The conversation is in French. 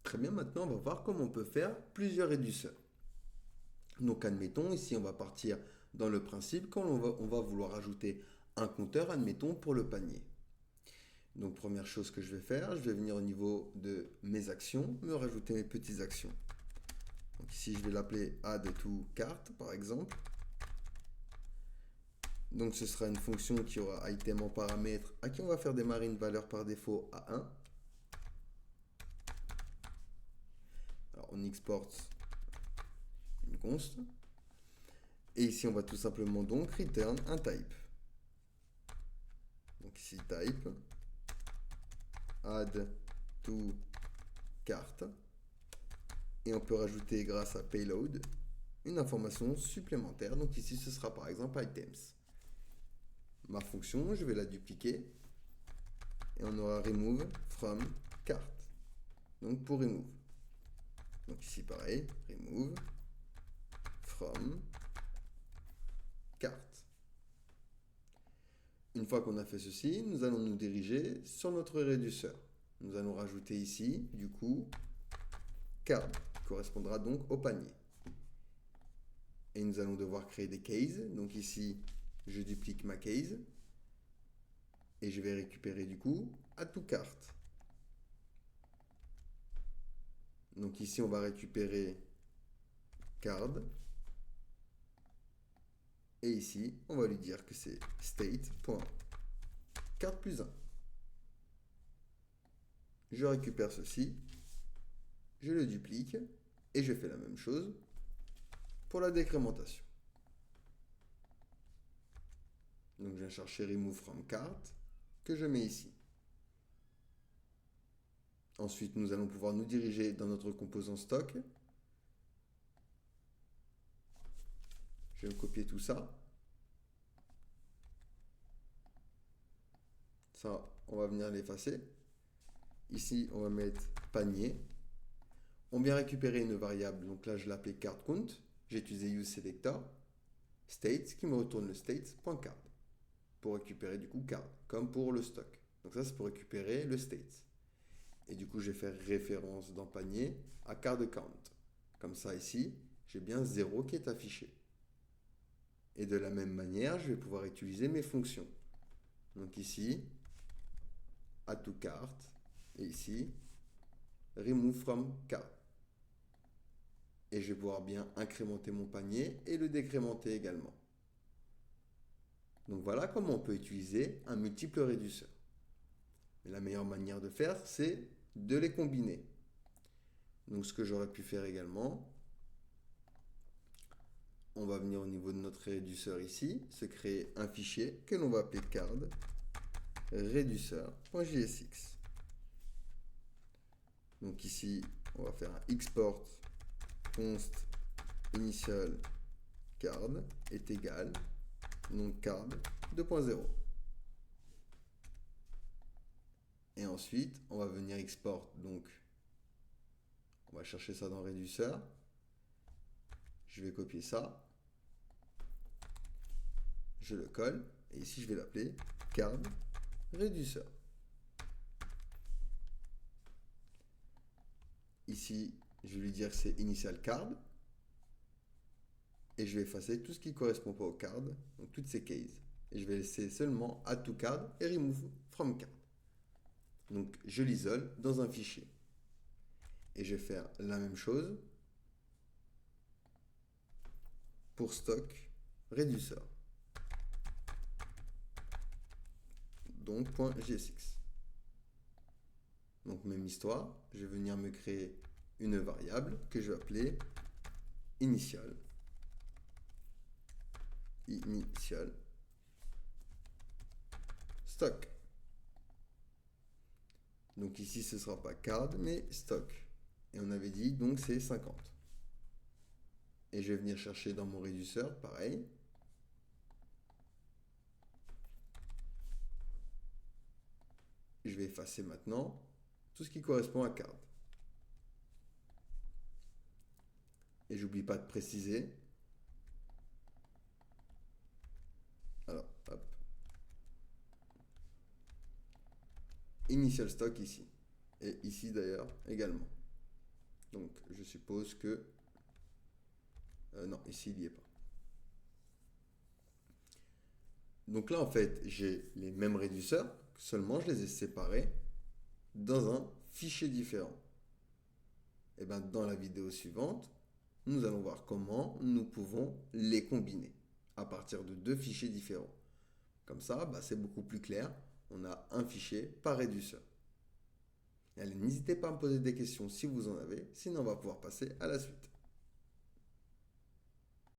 Très bien, maintenant on va voir comment on peut faire plusieurs réducteurs. Donc admettons, ici on va partir dans le principe quand on va vouloir ajouter un compteur, admettons, pour le panier. Donc première chose que je vais faire, je vais venir au niveau de mes actions, me rajouter mes petites actions. Donc ici je vais l'appeler add to cart par exemple. Donc ce sera une fonction qui aura item en paramètre à qui on va faire démarrer une valeur par défaut à 1. Alors on exporte une const. Et ici on va tout simplement donc return un type. Donc ici type add to cart. Et on peut rajouter grâce à payload une information supplémentaire. Donc ici ce sera par exemple items. Ma fonction, je vais la dupliquer. Et on aura remove from cart. Donc pour remove. Donc ici pareil, remove from cart. Une fois qu'on a fait ceci, nous allons nous diriger sur notre réducteur. Nous allons rajouter ici, du coup, card, qui correspondra donc au panier. Et nous allons devoir créer des cases. Donc ici, je duplique ma case. Et je vais récupérer du coup add to cart. Donc ici, on va récupérer card. Et ici, on va lui dire que c'est state.card plus 1. Je récupère ceci. Je le duplique. Et je fais la même chose pour la décrémentation. Donc je viens chercher remove from cart que je mets ici. Ensuite, nous allons pouvoir nous diriger dans notre composant stock. Je vais copier tout ça. Ça, on va venir l'effacer. Ici, on va mettre panier. On vient récupérer une variable. Donc là, je l'appelle card count. J'ai utilisé useSelector. State qui me retourne le state.card pour récupérer du coup card, comme pour le stock. Donc ça, c'est pour récupérer le state. Et du coup, je vais faire référence dans panier à card count. Comme ça, ici, j'ai bien 0 qui est affiché. Et de la même manière, je vais pouvoir utiliser mes fonctions. Donc ici, add to cart. Et ici, remove from cart. Et je vais pouvoir bien incrémenter mon panier et le décrémenter également. Donc voilà comment on peut utiliser un multiple réducteur. Mais la meilleure manière de faire, c'est de les combiner. Donc ce que j'aurais pu faire également, on va venir au niveau de notre réducteur ici, se créer un fichier que l'on va appeler card reducer.jsx. Donc ici, on va faire un export const initial card est égal donc card 2.0. Et ensuite, on va venir export, donc on va chercher ça dans réducteur. Je vais copier ça. Je le colle. Et ici, je vais l'appeler card reducer. Ici, je vais lui dire que c'est initial card. Et je vais effacer tout ce qui ne correspond pas au card, donc toutes ces cases. Et je vais laisser seulement add to card et remove from card. Donc je l'isole dans un fichier. Et je vais faire la même chose pour stock reducer. Donc .jsx. Donc même histoire, je vais venir me créer une variable que je vais appeler initial. Initial stock. Donc ici ce ne sera pas card mais stock. Et on avait dit donc c'est 50. Et je vais venir chercher dans mon réducteur, pareil. Je vais effacer maintenant tout ce qui correspond à card. Et j'oublie pas de préciser. Alors, hop. Initial stock ici. Et ici d'ailleurs également. Donc, je suppose que... non, ici, il n'y est pas. Donc là, en fait, j'ai les mêmes réduceurs, seulement je les ai séparés dans un fichier différent. Et bien, dans la vidéo suivante, nous allons voir comment nous pouvons les combiner à partir de deux fichiers différents. Comme ça, c'est beaucoup plus clair. On a un fichier par réduceur. Et allez, n'hésitez pas à me poser des questions si vous en avez, sinon on va pouvoir passer à la suite.